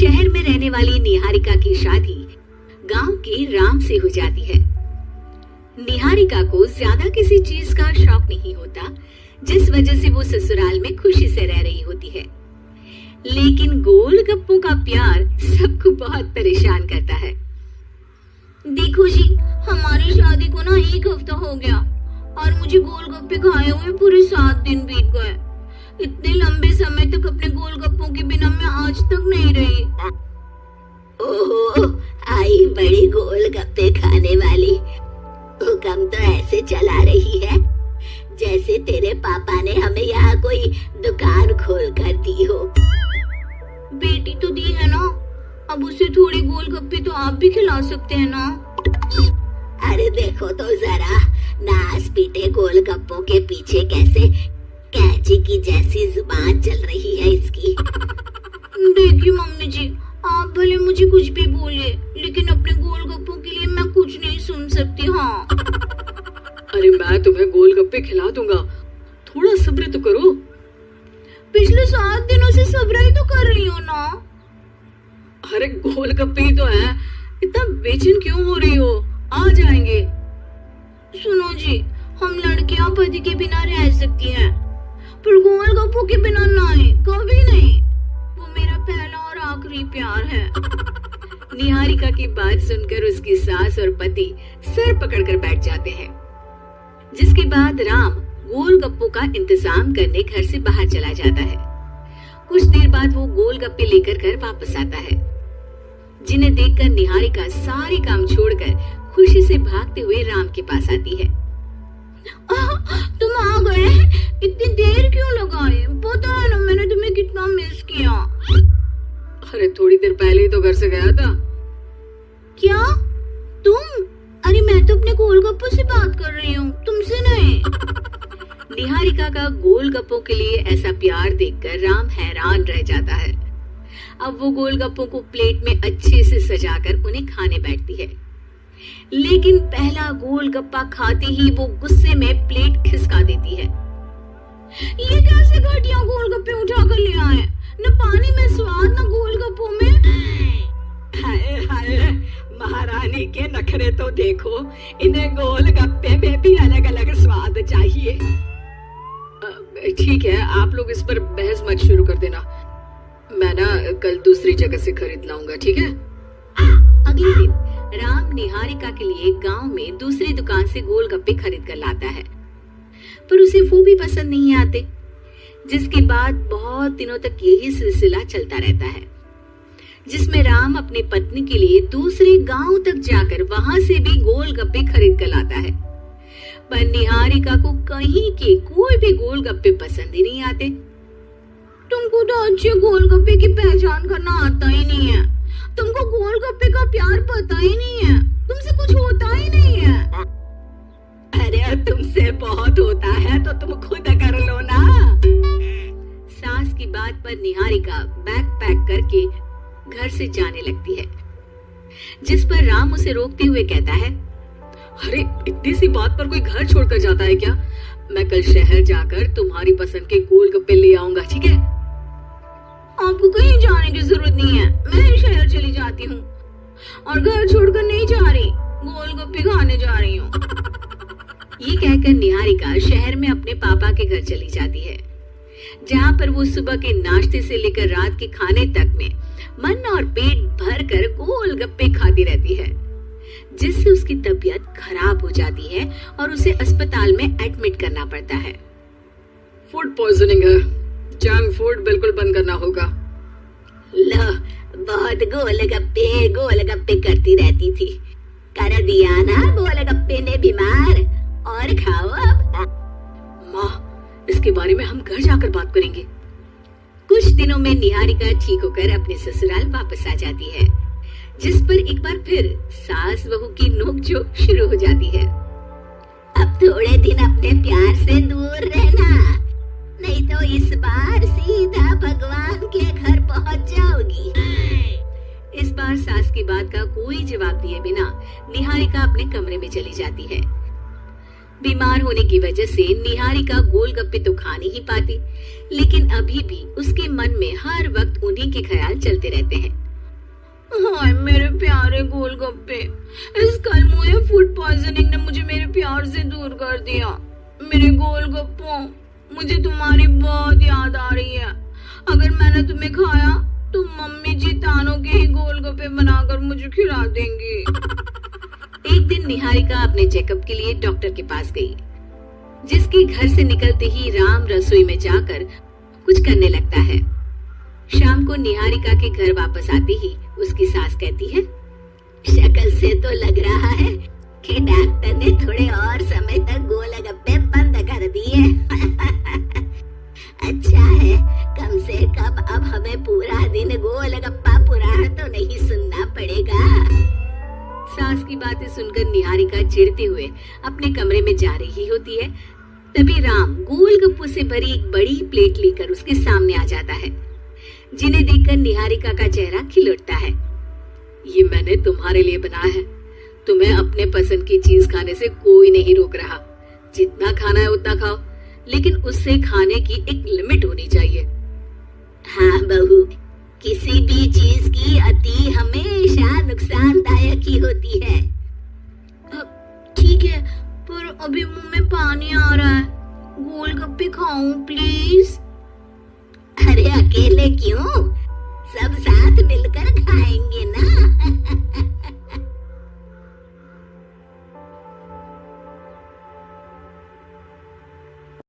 शहर में रहने वाली निहारिका की शादी गांव के राम से हो जाती है। निहारिका को ज्यादा किसी चीज का शौक नहीं होता, जिस वजह से वो ससुराल में खुशी से रह रही होती है। लेकिन गोलगप्पों का प्यार सबको बहुत परेशान करता है। देखो जी, हमारी शादी को ना 1 हफ्ता हो गया और मुझे गोलगप्पे खाए हुए पूरे 7 दिन बीत गए। इतने लंबे समय तक अपने गोलगप्पों के बिना मैं आज तक नहीं रही। ओहो, आई बड़ी गोलगप्पे खाने वाली। हुक्म तो ऐसे चला रही है जैसे तेरे पापा ने हमें यहाँ कोई दुकान खोल कर दी हो। बेटी तो दी है ना, अब उसे थोड़े गोलगप्पे तो आप भी खिला सकते हैं ना। अरे देखो तो जरा, नास पीटे गोलगप्पों के पीछे कैसे कैंची की जैसी जुबान चल रही है इसकी। देखिए मम्मी जी, आप भले मुझे कुछ भी बोलिए, लेकिन अपने गोलगप्पों के लिए मैं कुछ नहीं सुन सकती। हाँ, अरे मैं तुम्हें गोलगप्पे खिला दूंगा, थोड़ा सब्र तो करो। पिछले 7 दिनों से सब्र ही तो कर रही हो ना। अरे गोलगप्पे ही तो हैं, इतना बेचैन क्यों हो रही हो? आ जाएंगे। सुनो जी, हम लड़कियां पति के बिना रह सकती हैं, पर गोलगप्पों के बिना नहीं, कभी नहीं। वो मेरा पहला और आखिरी प्यार है। निहारिका की बात सुनकर उसकी सास और पति सर पकड़कर बैठ जाते हैं। जिसके बाद राम गोलगप्पों का इंतजाम करने घर से बाहर चला जाता है। कुछ देर बाद वो गोलगप्पे लेकर घर वापस आता है, जिन्हें देखकर निहारिका सारे काम छोड़कर खुशी से भागते हुए राम के पास आती है। तुम आ गए? इतनी देर क्यों लगाए? पता है ना मैंने तुम्हें कितना मिस किया। अरे थोड़ी देर पहले ही तो घर से गया था। क्या तुम? अरे मैं तो अपने गोलगप्पों से बात कर रही हूँ, तुमसे नहीं। निहारिका का गोलगप्पों के लिए ऐसा प्यार देखकर राम हैरान रह जाता है। अब वो गोलगप्पों को प्लेट में अच्छे से सजाकर उन्हें खाने बैठती है। लेकिन पहला गोलगप्पा खाते ही वो गुस्से में प्लेट खिसका देती है। ये कैसे घटिया गोलगप्पे उठा कर ले आए? न पानी में स्वाद, न गोलगप्पों में। हाय हाय, महारानी के नखरे तो देखो, इन्हें गोलगप्पे में भी अलग अलग स्वाद चाहिए। ठीक है, आप लोग इस पर बहस मत शुरू कर देना। मैं ना कल दूसरी जगह से खरीद लाऊंगा, ठीक है? अगले दिन राम निहारिका के लिए गांव में दूसरी दुकान से गोलगप्पे खरीद कर लाता है, पर उसे वो भी पसंद नहीं आते। जिसके बाद बहुत दिनों तक यही सिलसिला चलता रहता है, जिसमें राम अपनी पत्नी के लिए दूसरे गांव तक जाकर वहां से भी गोलगप्पे खरीद कर लाता है। पर निहारिका को कहीं के कोई भी गोलगप्पे पसंद ही नहीं आते। तुमको तो अच्छे गोलगप्पे की पहचान करना आता ही नहीं है। तुमको गोलगप्पे का प्यार पता ही नहीं है, तुमसे कुछ होता ही नहीं है। अरे तुमसे बहुत होता है तो तुम खुद कर लो ना। सास की बात पर निहारिका बैग पैक करके घर से जाने लगती है, जिस पर राम उसे रोकते हुए कहता है, अरे इतनी सी बात पर कोई घर छोड़कर जाता है क्या? मैं कल शहर जाकर तुम्हारी पसंद के गोलगप्पे ले आऊंगा, ठीक है? आपको कहीं जाने की जरूरत नहीं है, मैं ही शहर चली जाती हूँ और घर छोड़कर नहीं जा रही, गोलगप्पे खाने जा रही हूँ। ये कहकर निहारिका शहर में अपने पापा के घर चली जाती है, जहाँ पर वो सुबह के नाश्ते से लेकर रात के खाने तक में मन और पेट भर कर गोलगप्पे खाती रहती है, जिससे उसकी तबीयत खराब हो जाती है और उसे अस्पताल में एडमिट करना पड़ता है। फूड पॉइजनिंग है, जंक फूड बिल्कुल बंद करना होगा। लो, बहुत गोलगप्पे करती रहती थी, कर दिया ना गोलगप्पे ने बीमार। और खाओ अब। माँ, इसके बारे में हम घर जाकर बात करेंगे। कुछ दिनों में निहारिका ठीक होकर अपने ससुराल वापस आ जाती है, जिस पर एक बार फिर सास बहू की नोकझोंक शुरू हो जाती है। अब थोड़े दिन अपने प्यार से दूर रहना, नहीं तो इस बार सीधा भगवान के घर पहुंच जाओगी। इस बार सास की बात का कोई जवाब दिए बिना निहारिका अपने कमरे में चली जाती है। बीमार होने की वजह से निहारिका गोलगप्पे तो खा नहीं पाती, लेकिन अभी भी उसके मन में हर वक्त उन्हीं के ख्याल चलते रहते हैं। हाय मेरे प्यारे गोलगप्पे, इस कल मुझे फूड पॉइजनिंग ने मुझे मेरे प्यार से दूर कर दिया। मेरे गोलगप्पों, मुझे तुम्हारी बहुत याद आ रही है। अगर मैंने तुम्हें खाया तो मम्मी जी तानों के ही गोलगप्पे बनाकर मुझे खिला देंगी। एक दिन निहारिका अपने चेकअप के लिए डॉक्टर के पास गई, जिसके घर से निकलते ही राम रसोई में जाकर कुछ करने लगता है। शाम को निहारिका के घर वापस आते ही उसकी सास कहती है, शक्ल से तो लग रहा है कि डॉक्टर ने थोड़े और समय तक गोलगप्पे बंद कर दिए। अच्छा है, कम से कम अब हमें पूरा दिन गोलगप्पा पुराण तो नहीं सुनना पड़ेगा। सास की बातें सुनकर निहारिका चिढ़ते हुए अपने कमरे में जा रही होती है। तभी राम गोलगप्पों से भरी एक बड़ी प्लेट लेकर उसके सामने आ जाता है, जिन्हें देखकर निहारिका का चेहरा खिल उठता है। ये मैंने तुम्हारे लिए बनाया है। तुम्हें अपने पसंद की चीज खाने से कोई नहीं रोक रहा। जितना खाना है उतना खाओ, लेकिन उससे खाने की एक लिमिट होनी चाहिए। हाँ बहू, किसी भी चीज की अति हमेशा नुकसानदायक ही होती है। ठीक है, पर अभी मुंह में पानी आ रहा है। गोलगप्पे खाऊं प्लीज? अरे अकेले क्यों, सब साथ